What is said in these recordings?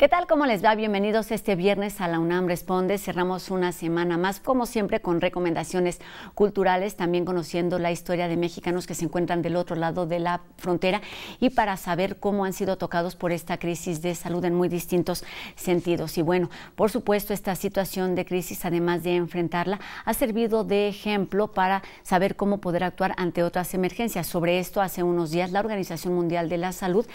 ¿Qué tal? ¿Cómo les va? Bienvenidos este viernes a La UNAM Responde. Cerramos una semana más, como siempre, con recomendaciones culturales, también conociendo la historia de mexicanos que se encuentran del otro lado de la frontera y para saber cómo han sido tocados por esta crisis de salud en muy distintos sentidos. Y bueno, por supuesto, esta situación de crisis, además de enfrentarla, ha servido de ejemplo para saber cómo poder actuar ante otras emergencias. Sobre esto, hace unos días, la Organización Mundial de la Salud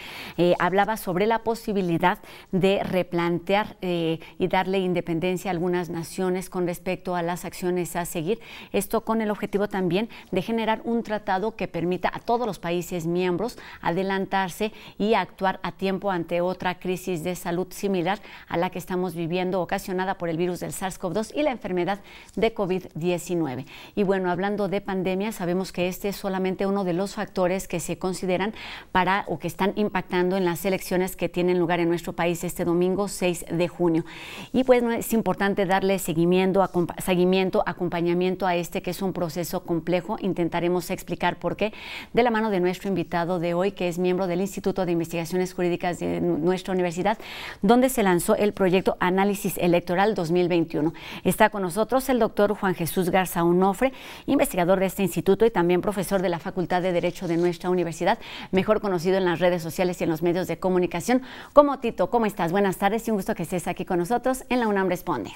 hablaba sobre la posibilidad de replantear y darle independencia a algunas naciones con respecto a las acciones a seguir. Esto con el objetivo también de generar un tratado que permita a todos los países miembros adelantarse y actuar a tiempo ante otra crisis de salud similar a la que estamos viviendo, ocasionada por el virus del SARS-CoV-2 y la enfermedad de COVID-19. Y bueno, hablando de pandemia, sabemos que este es solamente uno de los factores que se consideran para o que están impactando en las elecciones que tienen lugar en nuestro país este domingo 6 de junio. Y pues es importante darle seguimiento, acompañamiento a este que es un proceso complejo. Intentaremos explicar por qué de la mano de nuestro invitado de hoy, que es miembro del Instituto de Investigaciones Jurídicas de nuestra universidad, donde se lanzó el proyecto Análisis Electoral 2021. Está con nosotros el doctor Juan Jesús Garza Onofre, investigador de este instituto y también profesor de la Facultad de Derecho de nuestra universidad, mejor conocido en las redes sociales y en los medios de comunicación como Tito. ¿Cómo estás? Buenas tardes y un gusto que estés aquí con nosotros en La UNAM Responde.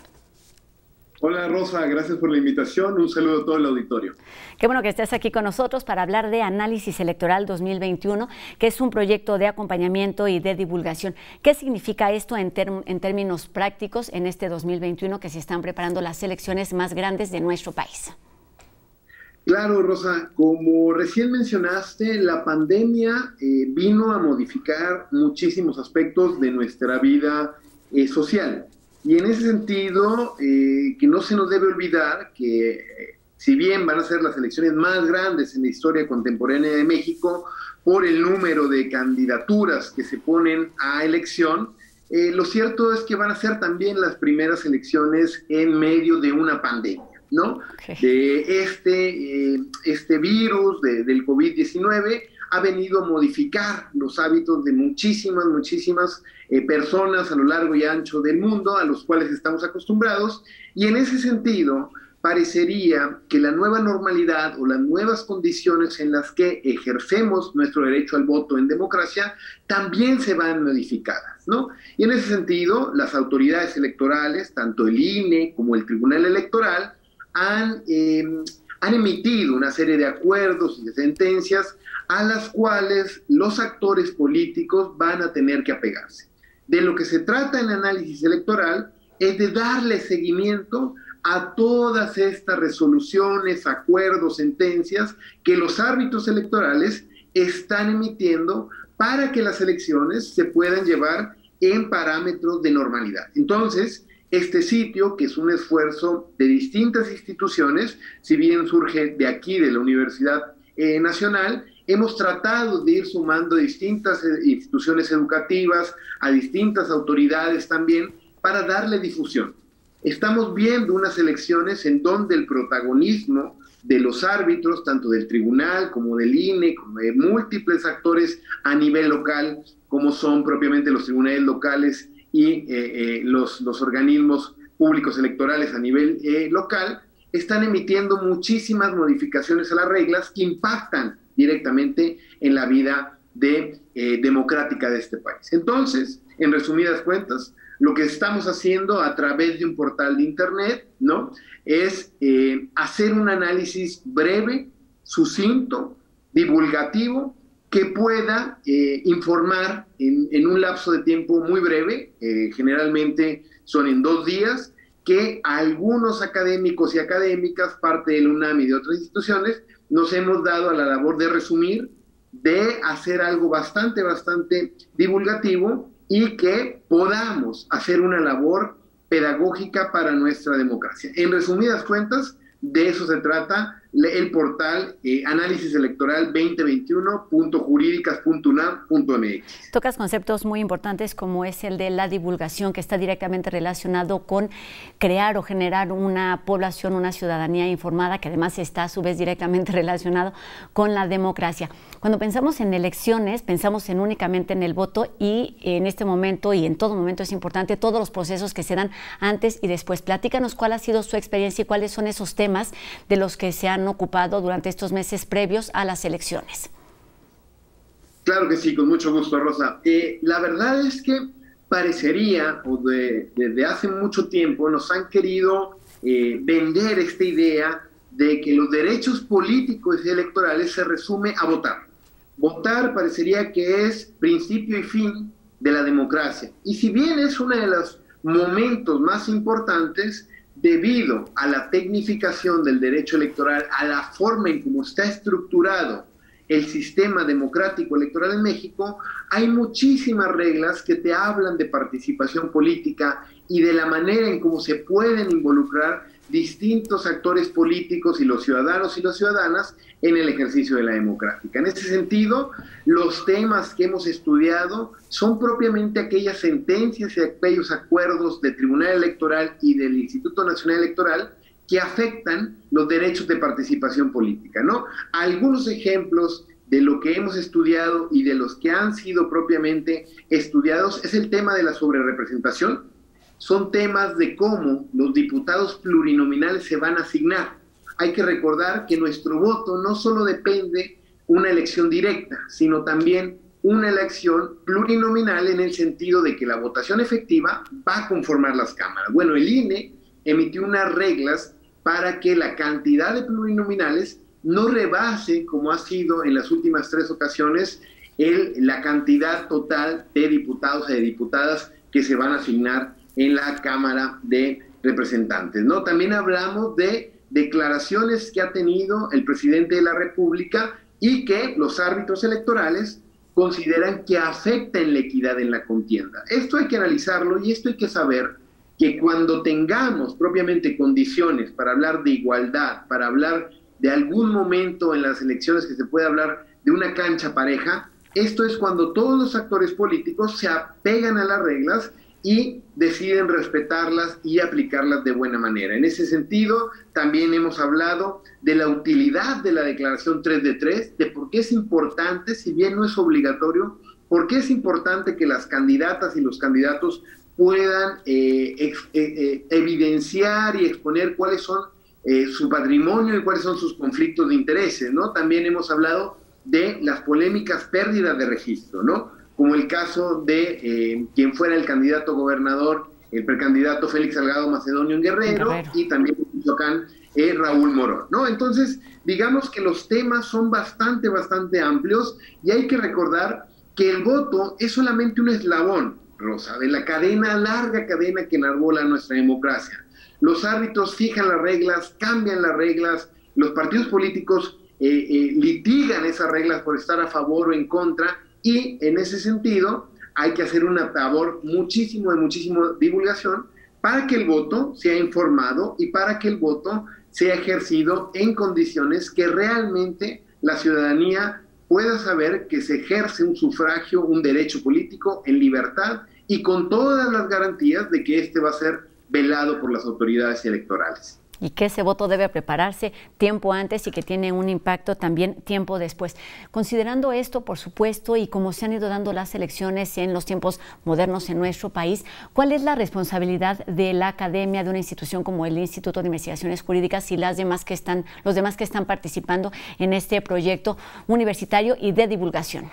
Hola Rosa, gracias por la invitación. Un saludo a todo el auditorio. Qué bueno que estés aquí con nosotros para hablar de Análisis Electoral 2021, que es un proyecto de acompañamiento y de divulgación. ¿Qué significa esto en términos prácticos en este 2021 que se están preparando las elecciones más grandes de nuestro país? Claro, Rosa, como recién mencionaste, la pandemia vino a modificar muchísimos aspectos de nuestra vida social. Y en ese sentido, que no se nos debe olvidar que si bien van a ser las elecciones más grandes en la historia contemporánea de México, por el número de candidaturas que se ponen a elección, lo cierto es que van a ser también las primeras elecciones en medio de una pandemia, ¿no? Okay. De este virus del COVID-19 ha venido a modificar los hábitos de muchísimas personas a lo largo y ancho del mundo, a los cuales estamos acostumbrados, y en ese sentido parecería que la nueva normalidad o las nuevas condiciones en las que ejercemos nuestro derecho al voto en democracia también se van modificadas, ¿no? Y en ese sentido, las autoridades electorales, tanto el INE como el Tribunal Electoral, han emitido una serie de acuerdos y de sentencias a las cuales los actores políticos van a tener que apegarse. De lo que se trata en análisis electoral es de darle seguimiento a todas estas resoluciones, acuerdos, sentencias que los árbitros electorales están emitiendo para que las elecciones se puedan llevar en parámetros de normalidad. Entonces, este sitio, que es un esfuerzo de distintas instituciones, si bien surge de aquí, de la Universidad Nacional, hemos tratado de ir sumando distintas instituciones educativas, a distintas autoridades también, para darle difusión. Estamos viendo unas elecciones en donde el protagonismo de los árbitros, tanto del tribunal como del INE, como de múltiples actores a nivel local, como son propiamente los tribunales locales y los organismos públicos electorales a nivel local, están emitiendo muchísimas modificaciones a las reglas que impactan directamente en la vida democrática de este país. Entonces, en resumidas cuentas, lo que estamos haciendo a través de un portal de internet, ¿no?, es hacer un análisis breve, sucinto, divulgativo, que pueda informar en un lapso de tiempo muy breve, generalmente son en 2 días, que algunos académicos y académicas, parte del UNAM y de otras instituciones, nos hemos dado a la labor de resumir, de hacer algo bastante divulgativo y que podamos hacer una labor pedagógica para nuestra democracia. En resumidas cuentas, de eso se trata el portal Análisis Electoral 2021.juridicas.unam.mx. Tocas conceptos muy importantes como es el de la divulgación, que está directamente relacionado con crear o generar una población, una ciudadanía informada, que además está a su vez directamente relacionado con la democracia. Cuando pensamos en elecciones, pensamos únicamente en el voto, y en este momento y en todo momento es importante todos los procesos que se dan antes y después. Platícanos cuál ha sido su experiencia y cuáles son esos temas de los que se han ocupado durante estos meses previos a las elecciones. Claro que sí, con mucho gusto, Rosa. La verdad es que parecería, o desde hace mucho tiempo, nos han querido vender esta idea de que los derechos políticos y electorales se resume a votar. Votar parecería que es principio y fin de la democracia. Y si bien es uno de los momentos más importantes, debido a la tecnificación del derecho electoral, a la forma en cómo está estructurado el sistema democrático electoral en México, hay muchísimas reglas que te hablan de participación política y de la manera en cómo se pueden involucrar distintos actores políticos y los ciudadanos y las ciudadanas en el ejercicio de la democracia. En ese sentido, los temas que hemos estudiado son propiamente aquellas sentencias y aquellos acuerdos del Tribunal Electoral y del Instituto Nacional Electoral que afectan los derechos de participación política, ¿no? Algunos ejemplos de lo que hemos estudiado y de los que han sido propiamente estudiados es el tema de la sobrerepresentación. Son temas de cómo los diputados plurinominales se van a asignar. Hay que recordar que nuestro voto no solo depende una elección directa, sino también una elección plurinominal en el sentido de que la votación efectiva va a conformar las cámaras. Bueno, el INE emitió unas reglas para que la cantidad de plurinominales no rebase, como ha sido en las últimas 3 ocasiones, la cantidad total de diputados y de diputadas que se van a asignar en la Cámara de Representantes, ¿no? También hablamos de declaraciones que ha tenido el presidente de la República y que los árbitros electorales consideran que afectan la equidad en la contienda. Esto hay que analizarlo y esto hay que saber que cuando tengamos propiamente condiciones para hablar de igualdad, para hablar de algún momento en las elecciones que se pueda hablar de una cancha pareja, esto es cuando todos los actores políticos se apegan a las reglas y deciden respetarlas y aplicarlas de buena manera. En ese sentido, también hemos hablado de la utilidad de la declaración 3 de 3, de por qué es importante, si bien no es obligatorio, por qué es importante que las candidatas y los candidatos puedan evidenciar y exponer cuáles son su patrimonio y cuáles son sus conflictos de intereses, ¿no? También hemos hablado de las polémicas pérdidas de registro, ¿no? Como el caso de quien fuera el candidato gobernador, el precandidato Félix Salgado Macedonio en Guerrero, y también en Michoacán, Raúl Morón, ¿no? Entonces, digamos que los temas son bastante amplios y hay que recordar que el voto es solamente un eslabón, Rosa, de la larga cadena que enarbola nuestra democracia. Los árbitros fijan las reglas, cambian las reglas, los partidos políticos litigan esas reglas por estar a favor o en contra, y en ese sentido hay que hacer una labor de muchísima divulgación para que el voto sea informado y para que el voto sea ejercido en condiciones que realmente la ciudadanía pueda saber que se ejerce un sufragio, un derecho político en libertad y con todas las garantías de que este va a ser velado por las autoridades electorales. Y que ese voto debe prepararse tiempo antes y que tiene un impacto también tiempo después. Considerando esto, por supuesto, y como se han ido dando las elecciones en los tiempos modernos en nuestro país, ¿cuál es la responsabilidad de la academia, de una institución como el Instituto de Investigaciones Jurídicas y los demás que están participando en este proyecto universitario y de divulgación?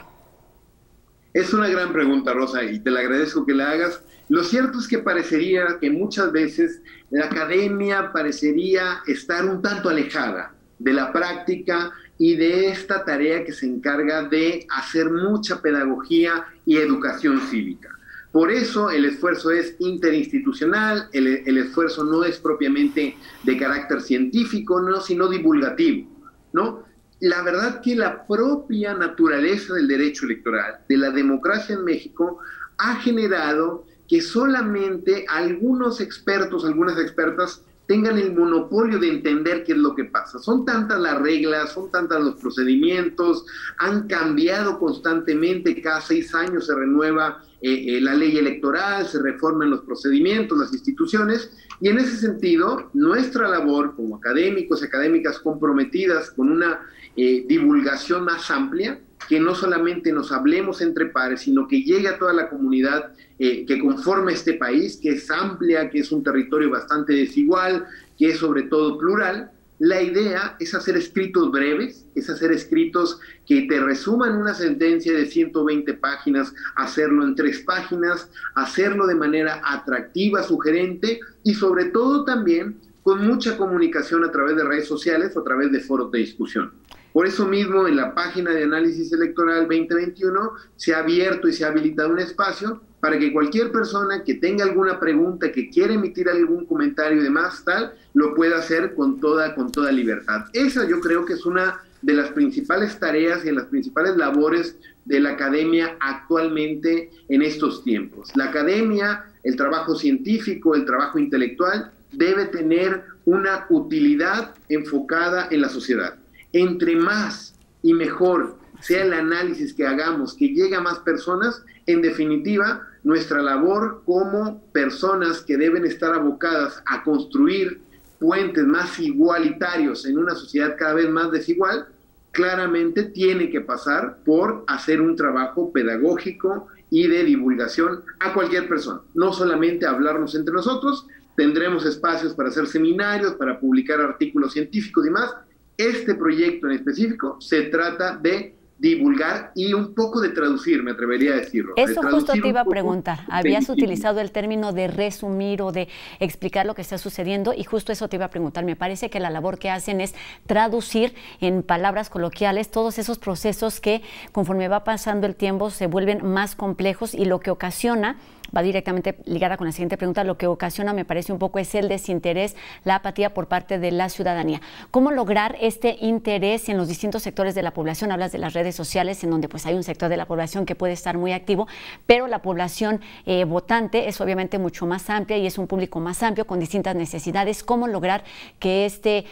Es una gran pregunta, Rosa, y te la agradezco que la hagas. Lo cierto es que parecería que muchas veces la academia parecería estar un tanto alejada de la práctica y de esta tarea que se encarga de hacer mucha pedagogía y educación cívica. Por eso el esfuerzo es interinstitucional, el esfuerzo no es propiamente de carácter científico, no, sino divulgativo, ¿no? La verdad que la propia naturaleza del derecho electoral, de la democracia en México, ha generado que solamente algunos expertos, algunas expertas tengan el monopolio de entender qué es lo que pasa. Son tantas las reglas, son tantos los procedimientos, han cambiado constantemente, cada 6 años se renueva la ley electoral, se reforman los procedimientos, las instituciones, y en ese sentido, nuestra labor como académicos y académicas comprometidas con una divulgación más amplia, que no solamente nos hablemos entre pares, sino que llegue a toda la comunidad que conforma este país, que es amplia, que es un territorio bastante desigual, que es sobre todo plural. La idea es hacer escritos breves, es hacer escritos que te resuman una sentencia de 120 páginas, hacerlo en 3 páginas, hacerlo de manera atractiva, sugerente y sobre todo también con mucha comunicación a través de redes sociales o a través de foros de discusión. Por eso mismo en la página de Análisis Electoral 2021 se ha abierto y se ha habilitado un espacio para que cualquier persona que tenga alguna pregunta, que quiera emitir algún comentario y demás, tal, lo pueda hacer con toda libertad. Esa yo creo que es una de las principales tareas y de las principales labores de la academia actualmente en estos tiempos. La academia, el trabajo científico, el trabajo intelectual, debe tener una utilidad enfocada en la sociedad. Entre más y mejor sea el análisis que hagamos, que llegue a más personas, en definitiva, nuestra labor como personas que deben estar abocadas a construir puentes más igualitarios en una sociedad cada vez más desigual, claramente tiene que pasar por hacer un trabajo pedagógico y de divulgación a cualquier persona. No solamente hablarnos entre nosotros, tendremos espacios para hacer seminarios, para publicar artículos científicos y más. Este proyecto en específico se trata de divulgar y un poco de traducir, me atrevería a decirlo. Eso justo te iba a preguntar. Habías utilizado el término de resumir o de explicar lo que está sucediendo y justo eso te iba a preguntar. Me parece que la labor que hacen es traducir en palabras coloquiales todos esos procesos que conforme va pasando el tiempo se vuelven más complejos y lo que ocasiona, va directamente ligada con la siguiente pregunta, lo que ocasiona me parece un poco es el desinterés, la apatía por parte de la ciudadanía. ¿Cómo lograr este interés en los distintos sectores de la población? Hablas de las redes sociales en donde pues hay un sector de la población que puede estar muy activo, pero la población votante es obviamente mucho más amplia y es un público más amplio con distintas necesidades. ¿Cómo lograr que este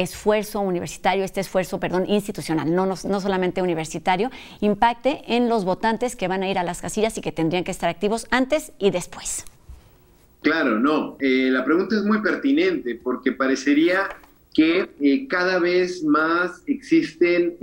esfuerzo universitario, institucional, no solamente universitario, impacte en los votantes que van a ir a las casillas y que tendrían que estar activos antes y después? Claro, no. La pregunta es muy pertinente porque parecería que cada vez más existen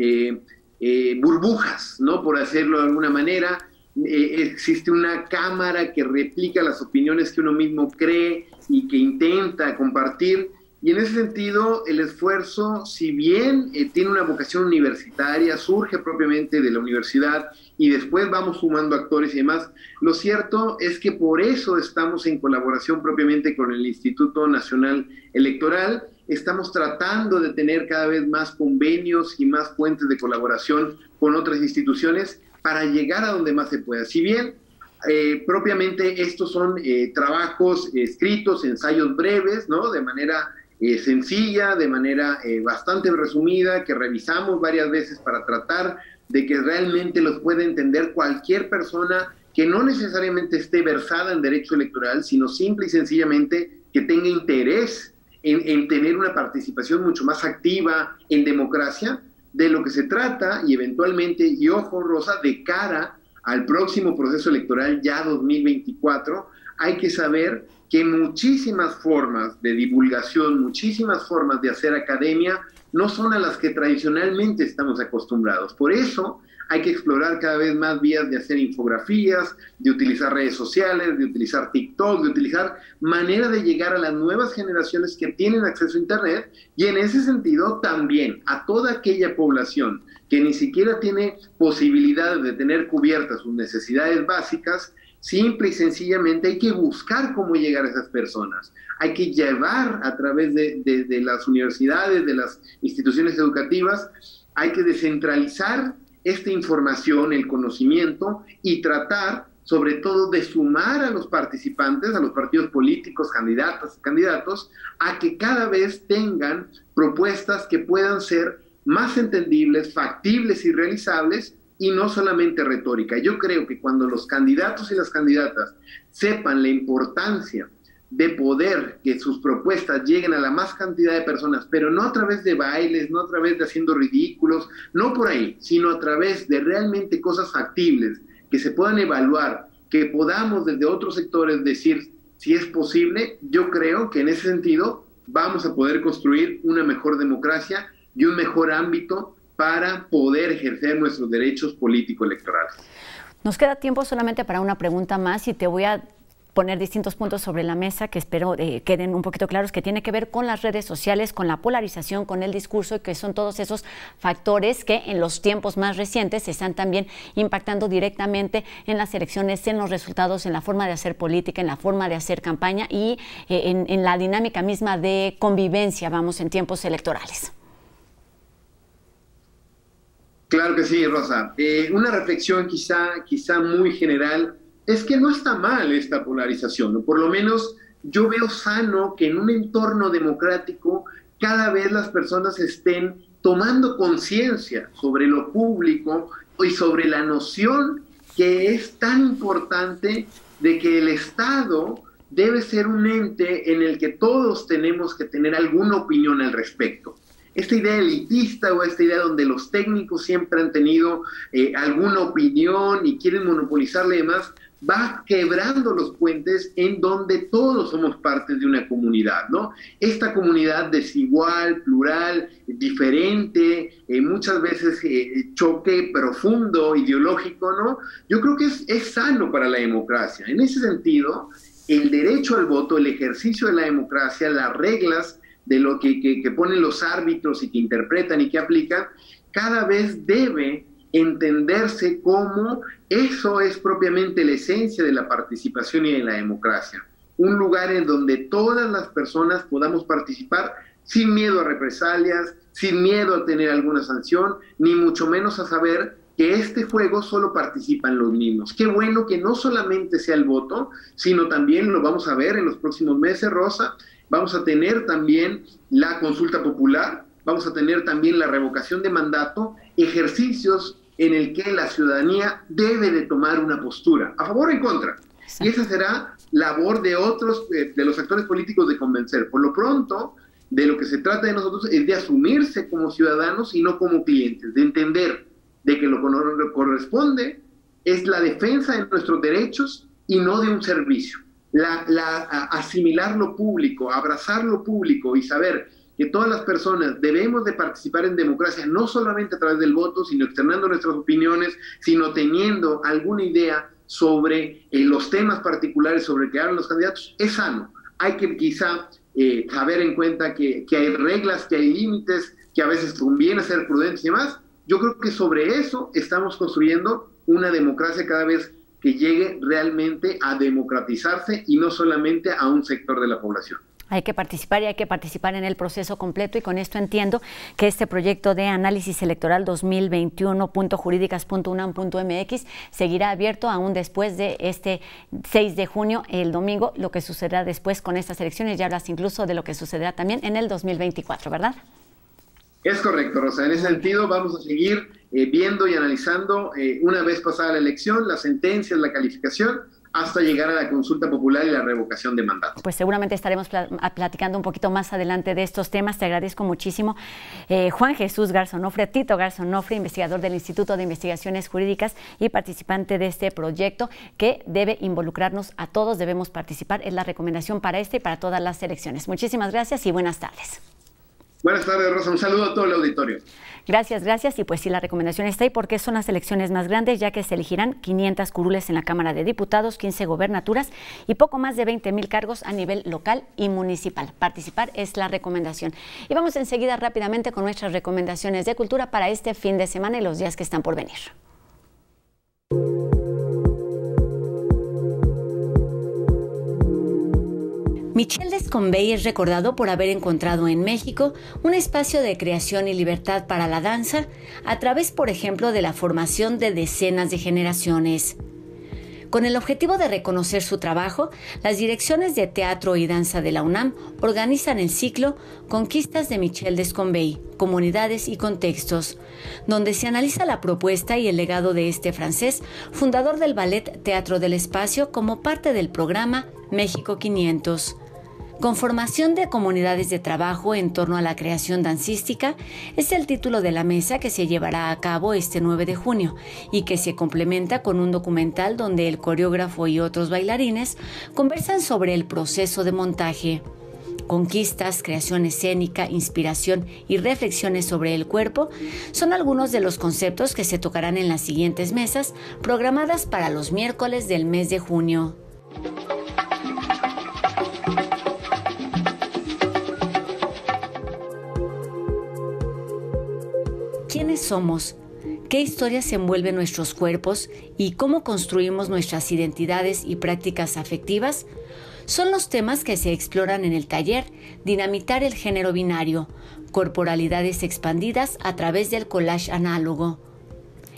burbujas, ¿no? Por hacerlo de alguna manera. Existe una cámara que replica las opiniones que uno mismo cree y que intenta compartir. Y en ese sentido, el esfuerzo, si bien tiene una vocación universitaria, surge propiamente de la universidad y después vamos sumando actores y demás, lo cierto es que por eso estamos en colaboración propiamente con el Instituto Nacional Electoral, estamos tratando de tener cada vez más convenios y más puentes de colaboración con otras instituciones para llegar a donde más se pueda. Si bien propiamente estos son trabajos escritos, ensayos breves, ¿no? De manera sencilla, de manera bastante resumida, que revisamos varias veces para tratar de que realmente los pueda entender cualquier persona que no necesariamente esté versada en derecho electoral, sino simple y sencillamente que tenga interés en tener una participación mucho más activa en democracia. De lo que se trata y eventualmente, y ojo Rosa, de cara al próximo proceso electoral ya 2024, hay que saber que muchísimas formas de divulgación, muchísimas formas de hacer academia no son a las que tradicionalmente estamos acostumbrados. Por eso hay que explorar cada vez más vías de hacer infografías, de utilizar redes sociales, de utilizar TikTok, de utilizar manera de llegar a las nuevas generaciones que tienen acceso a Internet y en ese sentido también a toda aquella población que ni siquiera tiene posibilidades de tener cubiertas sus necesidades básicas. Simple y sencillamente hay que buscar cómo llegar a esas personas. Hay que llevar a través de las universidades, de las instituciones educativas, hay que descentralizar esta información, el conocimiento y tratar sobre todo de sumar a los participantes, a los partidos políticos, candidatas y candidatos, a que cada vez tengan propuestas que puedan ser más entendibles, factibles y realizables, y no solamente retórica. Yo creo que cuando los candidatos y las candidatas sepan la importancia de poder que sus propuestas lleguen a la más cantidad de personas, pero no a través de bailes, no a través de haciendo ridículos, no por ahí, sino a través de realmente cosas factibles, que se puedan evaluar, que podamos desde otros sectores decir si es posible. Yo creo que en ese sentido vamos a poder construir una mejor democracia y un mejor ámbito para poder ejercer nuestros derechos político-electorales. Nos queda tiempo solamente para una pregunta más y te voy a poner distintos puntos sobre la mesa que espero queden un poquito claros, que tiene que ver con las redes sociales, con la polarización, con el discurso, y que son todos esos factores que en los tiempos más recientes están también impactando directamente en las elecciones, en los resultados, en la forma de hacer política, en la forma de hacer campaña y en la dinámica misma de convivencia, vamos, en tiempos electorales. Claro que sí, Rosa. Una reflexión quizá muy general es que no está mal esta polarización, ¿no? Por lo menos yo veo sano que en un entorno democrático cada vez las personas estén tomando conciencia sobre lo público y sobre la noción que es tan importante de que el Estado debe ser un ente en el que todos tenemos que tener alguna opinión al respecto. Esta idea elitista o esta idea donde los técnicos siempre han tenido alguna opinión y quieren monopolizarle y demás, va quebrando los puentes en donde todos somos parte de una comunidad, ¿no? Esta comunidad desigual, plural, diferente, muchas veces choque profundo, ideológico, ¿no? Yo creo que es sano para la democracia. En ese sentido, el derecho al voto, el ejercicio de la democracia, las reglas de lo que ponen los árbitros y que interpretan y que aplican, cada vez debe entenderse como eso es propiamente la esencia de la participación y de la democracia. Un lugar en donde todas las personas podamos participar sin miedo a represalias, sin miedo a tener alguna sanción, ni mucho menos a saber que este juego solo participan los mismos. Qué bueno que no solamente sea el voto, sino también lo vamos a ver en los próximos meses, Rosa. Vamos a tener también la consulta popular, vamos a tener también la revocación de mandato, ejercicios en el que la ciudadanía debe de tomar una postura, a favor o en contra. Y esa será labor de otros, de los actores políticos de convencer. Por lo pronto, de lo que se trata de nosotros es de asumirse como ciudadanos y no como clientes, de entender de que lo que nos corresponde es la defensa de nuestros derechos y no de un servicio. Asimilar lo público, abrazar lo público y saber que todas las personas debemos de participar en democracia, no solamente a través del voto, sino externando nuestras opiniones, sino teniendo alguna idea sobre los temas particulares sobre que hablan los candidatos, es sano. Hay que quizá saber en cuenta que hay reglas, que hay límites, que a veces conviene ser prudentes y demás. Yo creo que sobre eso estamos construyendo una democracia cada vez que llegue realmente a democratizarse y no solamente a un sector de la población. Hay que participar y hay que participar en el proceso completo, y con esto entiendo que este proyecto de análisis electoral 2021.jurídicas.unam.mx seguirá abierto aún después de este 6 de junio, el domingo, lo que sucederá después con estas elecciones. Ya hablas incluso de lo que sucederá también en el 2024, ¿verdad? Es correcto, Rosa. En ese sentido vamos a seguir viendo y analizando una vez pasada la elección, las sentencias, la calificación, hasta llegar a la consulta popular y la revocación de mandato. Pues seguramente estaremos platicando un poquito más adelante de estos temas. Te agradezco muchísimo. Juan Jesús Garzonofre, Tito Garzonofre, investigador del Instituto de Investigaciones Jurídicas y participante de este proyecto que debe involucrarnos a todos, debemos participar. Es la recomendación para este y para todas las elecciones. Muchísimas gracias y buenas tardes. Buenas tardes, Rosa. Un saludo a todo el auditorio. Gracias, gracias. Y pues sí, la recomendación está ahí porque son las elecciones más grandes, ya que se elegirán 500 curules en la Cámara de Diputados, 15 gobernaturas y poco más de 20,000 cargos a nivel local y municipal. Participar es la recomendación. Y vamos enseguida rápidamente con nuestras recomendaciones de cultura para este fin de semana y los días que están por venir. Michel Descombey es recordado por haber encontrado en México un espacio de creación y libertad para la danza a través, por ejemplo, de la formación de decenas de generaciones. Con el objetivo de reconocer su trabajo, las direcciones de teatro y danza de la UNAM organizan el ciclo Conquistas de Michel Descombey, Comunidades y Contextos, donde se analiza la propuesta y el legado de este francés, fundador del Ballet Teatro del Espacio, como parte del programa México 500. Conformación de comunidades de trabajo en torno a la creación dancística es el título de la mesa que se llevará a cabo este 9 de junio y que se complementa con un documental donde el coreógrafo y otros bailarines conversan sobre el proceso de montaje. Conquistas, creación escénica, inspiración y reflexiones sobre el cuerpo son algunos de los conceptos que se tocarán en las siguientes mesas programadas para los miércoles del mes de junio. ¿Quiénes somos? ¿Qué historias envuelven nuestros cuerpos y cómo construimos nuestras identidades y prácticas afectivas? Son los temas que se exploran en el taller Dinamitar el género binario, corporalidades expandidas a través del collage análogo.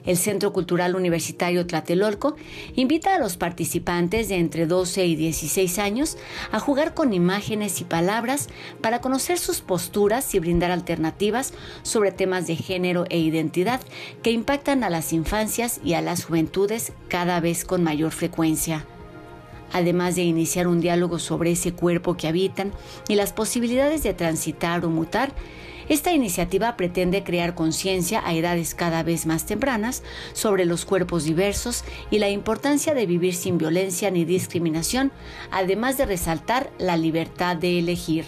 El Centro Cultural Universitario Tlatelolco invita a los participantes de entre 12 y 16 años a jugar con imágenes y palabras para conocer sus posturas y brindar alternativas sobre temas de género e identidad que impactan a las infancias y a las juventudes cada vez con mayor frecuencia. Además de iniciar un diálogo sobre ese cuerpo que habitan y las posibilidades de transitar o mutar, esta iniciativa pretende crear conciencia a edades cada vez más tempranas sobre los cuerpos diversos y la importancia de vivir sin violencia ni discriminación, además de resaltar la libertad de elegir.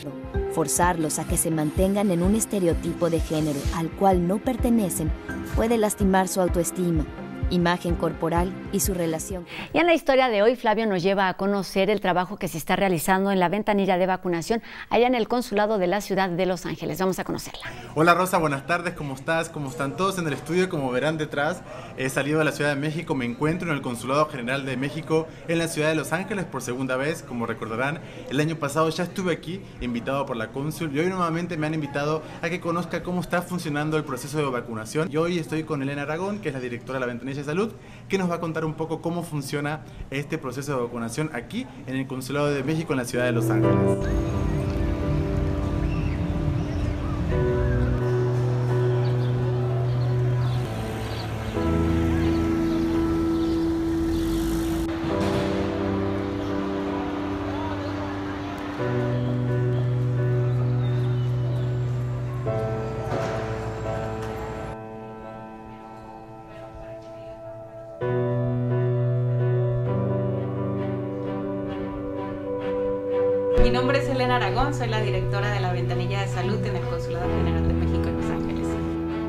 Forzarlos a que se mantengan en un estereotipo de género al cual no pertenecen puede lastimar su autoestima, imagen corporal y su relación. Y en la historia de hoy, Flavio nos lleva a conocer el trabajo que se está realizando en la ventanilla de vacunación allá en el Consulado de la Ciudad de Los Ángeles. Vamos a conocerla. Hola Rosa, buenas tardes, ¿cómo estás? ¿Cómo están todos en el estudio? Como verán detrás, he salido de la Ciudad de México, me encuentro en el Consulado General de México en la Ciudad de Los Ángeles por segunda vez. Como recordarán, el año pasado ya estuve aquí, invitado por la cónsul, y hoy nuevamente me han invitado a que conozca cómo está funcionando el proceso de vacunación. Y hoy estoy con Elena Aragón, que es la directora de la ventanilla de salud, que nos va a contar un poco cómo funciona este proceso de vacunación aquí en el Consulado de México en la Ciudad de Los Ángeles. Mi nombre es Elena Aragón, soy la directora de la Ventanilla de Salud en el Consulado General de México en Los Ángeles.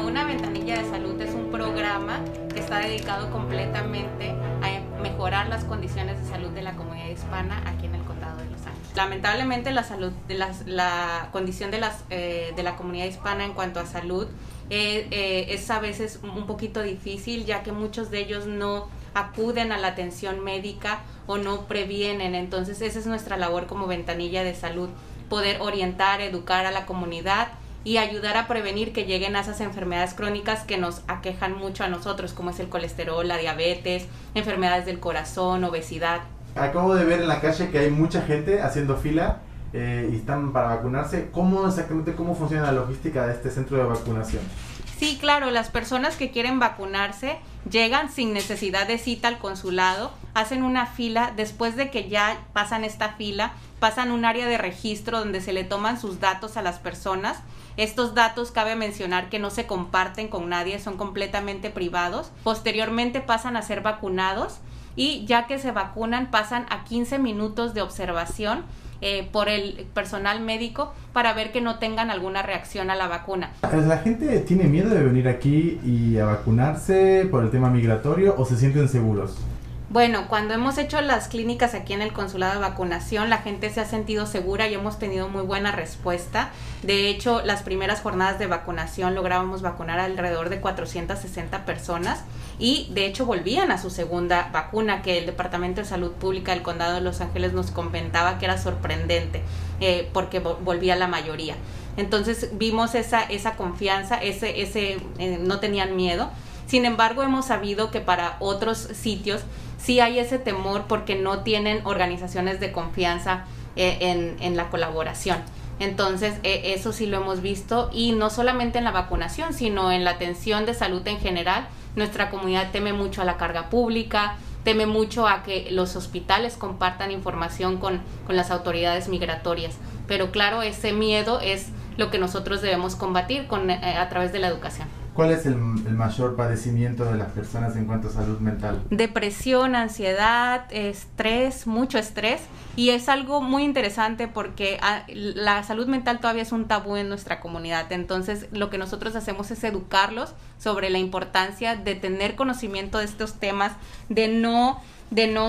Una ventanilla de salud es un programa que está dedicado completamente a mejorar las condiciones de salud de la comunidad hispana aquí en el Condado de Los Ángeles. Lamentablemente la condición de la comunidad hispana en cuanto a salud es a veces un poquito difícil, ya que muchos de ellos no acuden a la atención médica o no previenen. Entonces esa es nuestra labor como ventanilla de salud, poder orientar, educar a la comunidad y ayudar a prevenir que lleguen a esas enfermedades crónicas que nos aquejan mucho a nosotros, como es el colesterol, la diabetes, enfermedades del corazón, obesidad. Acabo de ver en la calle que hay mucha gente haciendo fila y están para vacunarse. ¿Cómo exactamente funciona la logística de este centro de vacunación? Sí, claro, las personas que quieren vacunarse llegan sin necesidad de cita al consulado, hacen una fila. Después de que ya pasan esta fila, pasan un área de registro donde se le toman sus datos a las personas. Estos datos, cabe mencionar que no se comparten con nadie, son completamente privados. Posteriormente pasan a ser vacunados y ya que se vacunan pasan a 15 minutos de observación por el personal médico para ver que no tengan alguna reacción a la vacuna. ¿La gente tiene miedo de venir aquí y a vacunarse por el tema migratorio o se sienten seguros? Bueno, cuando hemos hecho las clínicas aquí en el consulado de vacunación, la gente se ha sentido segura y hemos tenido muy buena respuesta. De hecho, las primeras jornadas de vacunación lográbamos vacunar alrededor de 460 personas y de hecho volvían a su segunda vacuna, que el Departamento de Salud Pública del Condado de Los Ángeles nos comentaba que era sorprendente porque volvía la mayoría. Entonces vimos esa confianza, no tenían miedo. Sin embargo, hemos sabido que para otros sitios sí hay ese temor porque no tienen organizaciones de confianza en la colaboración. Entonces, eso sí lo hemos visto, y no solamente en la vacunación, sino en la atención de salud en general. Nuestra comunidad teme mucho a la carga pública, teme mucho a que los hospitales compartan información con las autoridades migratorias. Pero claro, ese miedo es lo que nosotros debemos combatir a través de la educación. ¿Cuál es el mayor padecimiento de las personas en cuanto a salud mental? Depresión, ansiedad, estrés, mucho estrés, y es algo muy interesante porque la salud mental todavía es un tabú en nuestra comunidad. Entonces lo que nosotros hacemos es educarlos sobre la importancia de tener conocimiento de estos temas, de no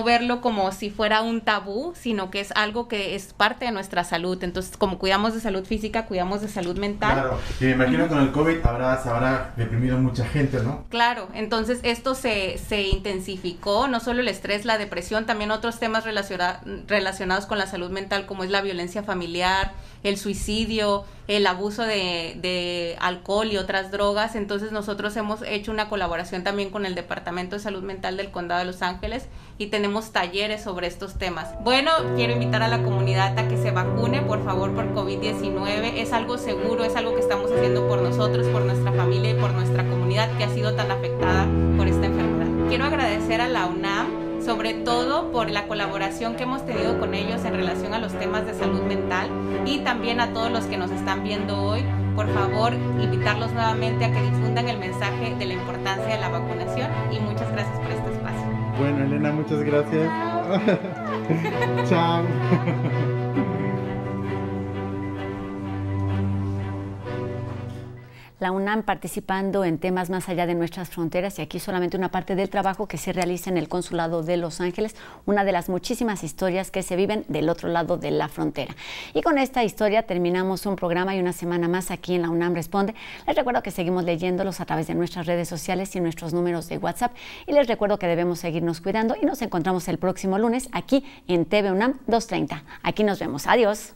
verlo como si fuera un tabú, sino que es algo que es parte de nuestra salud. Entonces, como cuidamos de salud física, cuidamos de salud mental. Claro, y me imagino con el COVID se habrá deprimido mucha gente, ¿no? Claro, entonces esto se intensificó, no solo el estrés, la depresión, también otros temas relacionados con la salud mental, como es la violencia familiar, el suicidio, el abuso de alcohol y otras drogas. Entonces nosotros hemos hecho una colaboración también con el Departamento de Salud Mental del Condado de Los Ángeles y tenemos talleres sobre estos temas. Bueno, quiero invitar a la comunidad a que se vacune, por favor, por COVID-19. Es algo seguro, es algo que estamos haciendo por nosotros, por nuestra familia y por nuestra comunidad que ha sido tan afectada por esta enfermedad. Quiero agradecer a la UNAM, sobre todo por la colaboración que hemos tenido con ellos en relación a los temas de salud mental, y también a todos los que nos están viendo hoy. Por favor, invitarlos nuevamente a que difundan el mensaje de la importancia de la vacunación, y muchas gracias por este espacio. Bueno, Elena, muchas gracias. Chao. La UNAM participando en temas más allá de nuestras fronteras, y aquí solamente una parte del trabajo que se realiza en el Consulado de Los Ángeles, una de las muchísimas historias que se viven del otro lado de la frontera. Y con esta historia terminamos un programa y una semana más aquí en la UNAM Responde. Les recuerdo que seguimos leyéndolos a través de nuestras redes sociales y nuestros números de WhatsApp, y les recuerdo que debemos seguirnos cuidando, y nos encontramos el próximo lunes aquí en TV UNAM 230. Aquí nos vemos. Adiós.